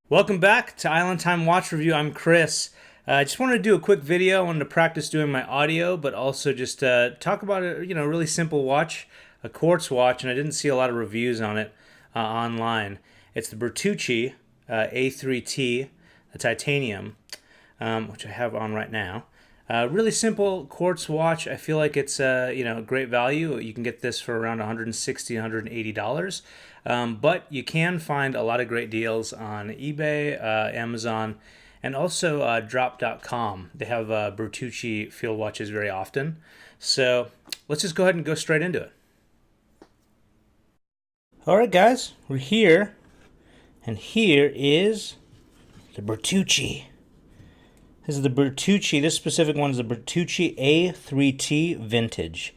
Welcome back to Island Time Watch Review. I'm Chris. I just wanted to do a quick video. I wanted to practice doing my audio, but also just talk about a really simple watch, a quartz watch, and I didn't see a lot of reviews on it online. It's the Bertucci A3T, a titanium, which I have on right now. Really simple quartz watch. I feel like it's great value. You can get this for around $160, $180. But you can find a lot of great deals on eBay, Amazon, and also drop.com. They have Bertucci field watches very often. So let's just go ahead and go straight into it. All right, guys, we're here. And here is the Bertucci. This is the Bertucci. This specific one is the Bertucci A3T Vintage.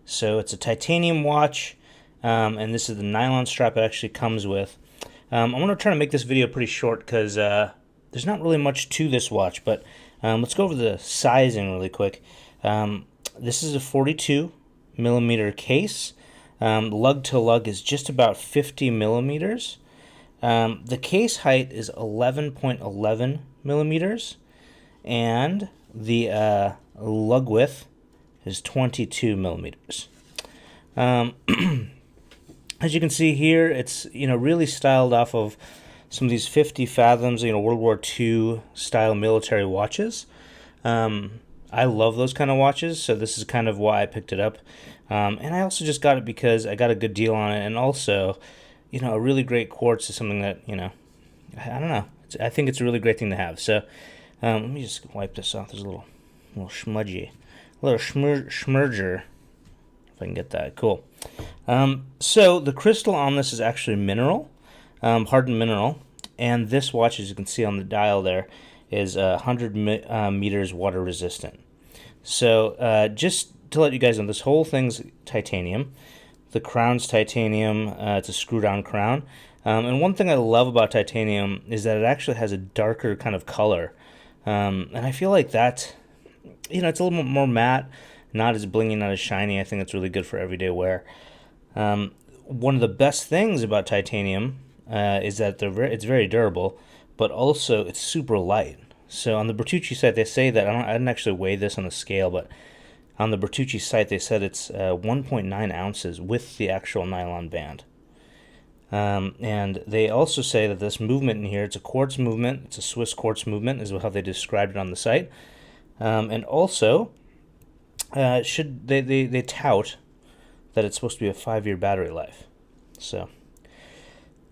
So it's a titanium watch. And this is the nylon strap it actually comes with. I'm going to try to make this video pretty short because there's not really much to this watch, but let's go over the sizing really quick. This is a 42 millimeter case. Lug to lug is just about 50 millimeters. The case height is 11.11 millimeters, and the lug width is 22 millimeters. As you can see here, it's really styled off of some of these 50 Fathoms, World War II style military watches. I love those kind of watches, so this is kind of why I picked it up. And I also just got it because I got a good deal on it, and also, a really great quartz is something that I don't know. I think it's a really great thing to have. So let me just wipe this off. There's a little smudgy, a little schmerger. If I can get that, cool. So the crystal on this is actually mineral, hardened mineral, and this watch, as you can see on the dial there, is 100 meters water resistant. So just to let you guys know, this whole thing's titanium. The crown's titanium. It's a screw-down crown. And one thing I love about titanium is that it actually has a darker kind of color. And I feel like that, it's a little bit more matte, not as blingy, not as shiny. I think it's really good for everyday wear. One of the best things about titanium is that it's very durable, but also it's super light. So on the Bertucci site, they say that, I didn't actually weigh this on the scale, but on the Bertucci site, they said it's 1.9 ounces with the actual nylon band. And they also say that this movement in here, it's a quartz movement, it's a Swiss quartz movement, is how they described it on the site. And also, they tout that it's supposed to be a 5-year battery life. So,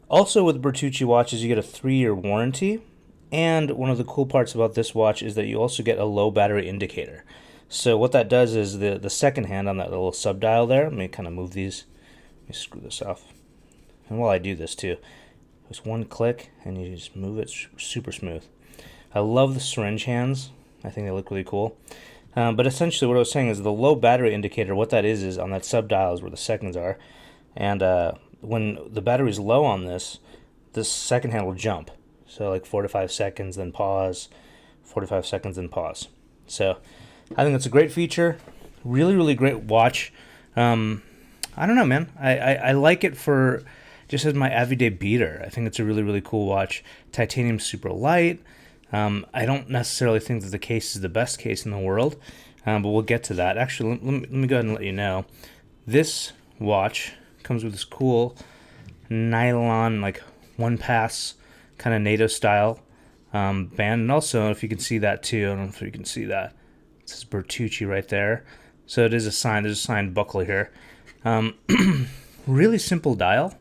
also with Bertucci watches, you get a 3-year warranty, and one of the cool parts about this watch is that you also get a low battery indicator. So what that does is the second hand on that little sub dial there. Let me kind of move these. Let me screw this off. And while I do this too, just one click and you just move it super smooth. I love the syringe hands. I think they look really cool. But essentially what I was saying is the low battery indicator, what that is on that sub dial is where the seconds are. And when the battery is low on this second hand will jump. So like 4 to 5 seconds, then pause, 45 seconds, then pause. So I think that's a great feature. Really, really great watch. I don't know, man. I like it for just as my everyday beater. I think it's a really, really cool watch. Titanium's super light. I don't necessarily think that the case is the best case in the world, but we'll get to that. Actually, let me go ahead and let you know. This watch comes with this cool nylon, like one-pass kind of NATO style band. And also, if you can see that too, I don't know if you can see that. It says Bertucci right there. So it is a sign. There's a signed buckle here. Really simple dial.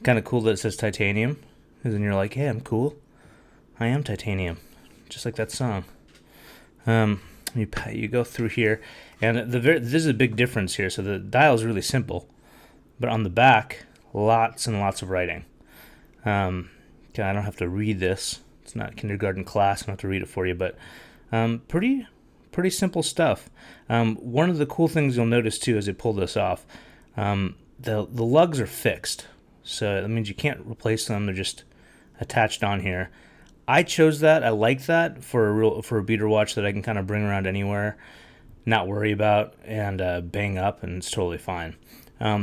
Kind of cool that it says titanium. Because then you're like, hey, I'm cool. I am titanium, just like that song. You go through here, and this is a big difference here. So the dial is really simple, but on the back, lots and lots of writing. I don't have to read this. It's not kindergarten class. I don't have to read it for you, but pretty simple stuff. One of the cool things you'll notice too as you pull this off, the lugs are fixed, so that means you can't replace them. They're just attached on here. I chose that. I like that for a beater watch that I can kind of bring around anywhere, not worry about, and bang up, and it's totally fine.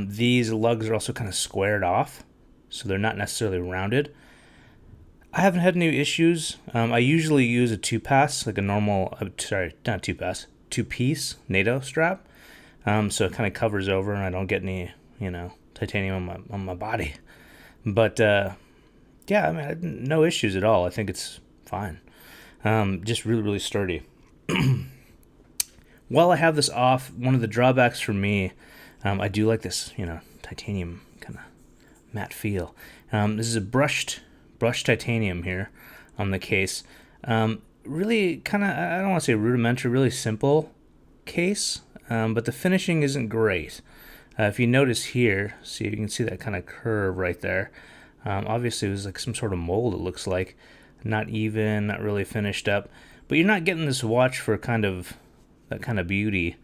These lugs are also kind of squared off, so they're not necessarily rounded. I haven't had any issues. I usually use a two-pass, like a normal, sorry, not two-pass, two-piece NATO strap. So it kind of covers over, and I don't get any, titanium on my body. But yeah, I mean, no issues at all. I think it's fine. Just really, really sturdy. While I have this off, one of the drawbacks for me, I do like this, titanium kind of matte feel. This is a brushed titanium here on the case. Really kind of, I don't want to say rudimentary, really simple case, but the finishing isn't great. If you notice here, see, you can see that kind of curve right there. Obviously, it was like some sort of mold, it looks like. Not even, not really finished up. But you're not getting this watch for that kind of beauty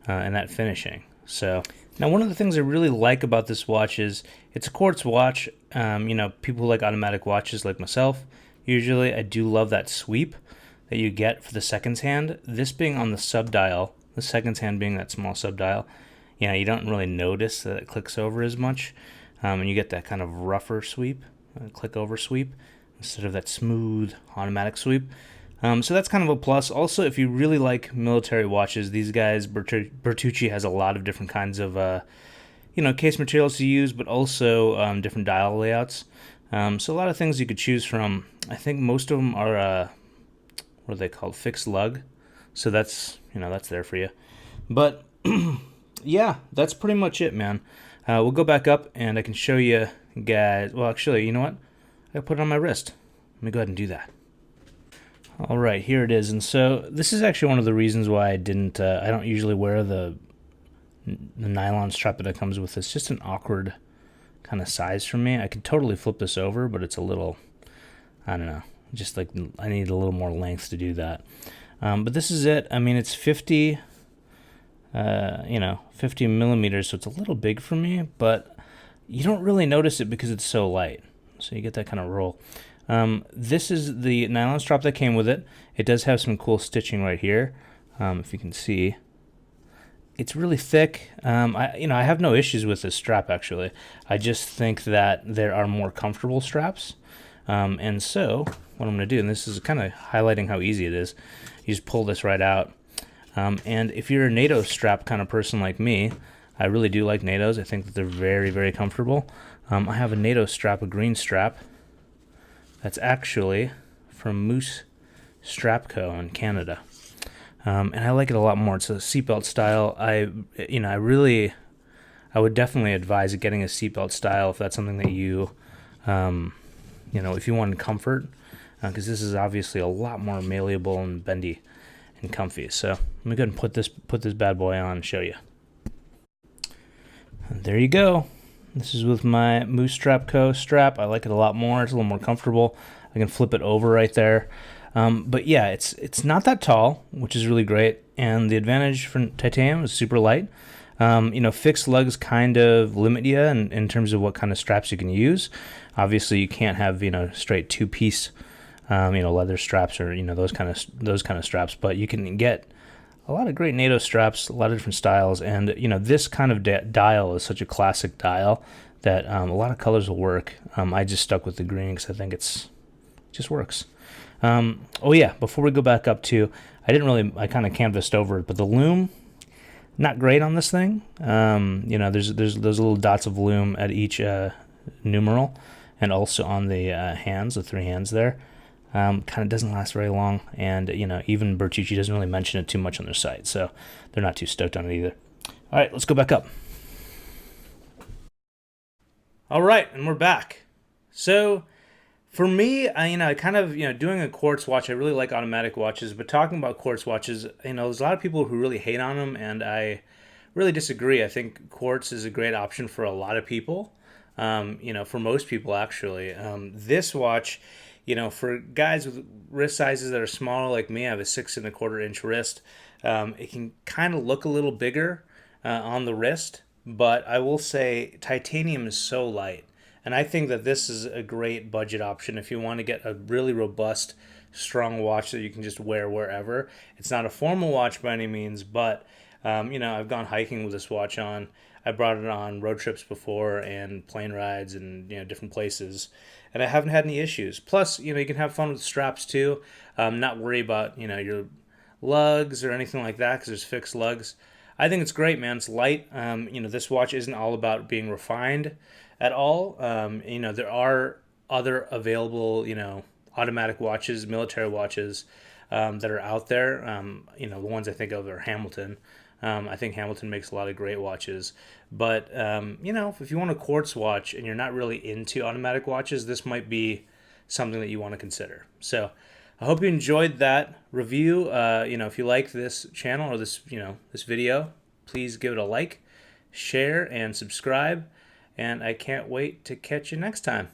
and that finishing. So now one of the things I really like about this watch is it's a quartz watch. People who like automatic watches like myself, usually I do love that sweep that you get for the seconds hand. This being on the subdial, the seconds hand being that small subdial, you don't really notice that it clicks over as much. And you get that kind of rougher sweep, click over sweep, instead of that smooth automatic sweep. So that's kind of a plus. Also, if you really like military watches, these guys, Bertucci has a lot of different kinds of, case materials to use, but also different dial layouts. So a lot of things you could choose from. I think most of them are, what are they called? Fixed lug. So that's there for you. But yeah, that's pretty much it, man. We'll go back up and I can show you guys. Well, actually, you know what? I put it on my wrist. Let me go ahead and do that. All right, here it is. And so this is actually one of the reasons why I don't usually wear the nylon strap that it comes with. It's just an awkward kind of size for me. I could totally flip this over, but it's a little, I don't know, just like I need a little more length to do that. But this is it. I mean, it's 50 millimeters, so it's a little big for me, but you don't really notice it because it's so light. So you get that kind of roll. This is the nylon strap that came with it. It does have some cool stitching right here. If you can see, it's really thick. I have no issues with this strap actually. I just think that there are more comfortable straps. And so what I'm going to do, and this is kind of highlighting how easy it is, you just pull this right out. And if you're a NATO strap kind of person like me, I really do like NATOs. I think that they're very, very comfortable. I have a NATO strap, a green strap. That's actually from Moose Strap Co. in Canada. And I like it a lot more. It's a seatbelt style. I would definitely advise getting a seatbelt style if that's something that you, if you want comfort, because this is obviously a lot more malleable and bendy and comfy. So let me go ahead and put this bad boy on and show you. And there you go. This is with my Moose Strap Co. strap. I like it a lot more. It's a little more comfortable. I can flip it over right there. But yeah, it's not that tall, which is really great. And the advantage for titanium is super light. Fixed lugs kind of limit you in terms of what kind of straps you can use. Obviously, you can't have straight two-piece, leather straps or those kind of straps. But you can get a lot of great NATO straps, a lot of different styles, and this kind of dial is such a classic dial that a lot of colors will work. I just stuck with the green because I think it just works. Before we go back up to, I kind of canvassed over it, but the lume, not great on this thing. There's those little dots of lume at each numeral, and also on the hands, the three hands there. Kind of doesn't last very long, and even Bertucci doesn't really mention it too much on their site, so they're not too stoked on it either. All right, let's go back up. All right, and we're back. So for me, I kind of doing a quartz watch. I really like automatic watches, but talking about quartz watches, there's a lot of people who really hate on them, and I really disagree. I think quartz is a great option for a lot of people. For most people actually. This watch, for guys with wrist sizes that are smaller like me, I have a 6.25-inch wrist. It can kind of look a little bigger on the wrist, but I will say titanium is so light. And I think that this is a great budget option if you want to get a really robust, strong watch that you can just wear wherever. It's not a formal watch by any means, but, I've gone hiking with this watch on. I brought it on road trips before and plane rides and different places, and I haven't had any issues. Plus, you can have fun with straps too. Not worry about your lugs or anything like that because there's fixed lugs. I think it's great, man. It's light. This watch isn't all about being refined at all. There are other available, automatic watches, military watches that are out there. The ones I think of are Hamilton. I think Hamilton makes a lot of great watches. But, if you want a quartz watch and you're not really into automatic watches, this might be something that you want to consider. So I hope you enjoyed that review. If you like this channel or this video, please give it a like, share, and subscribe. And I can't wait to catch you next time.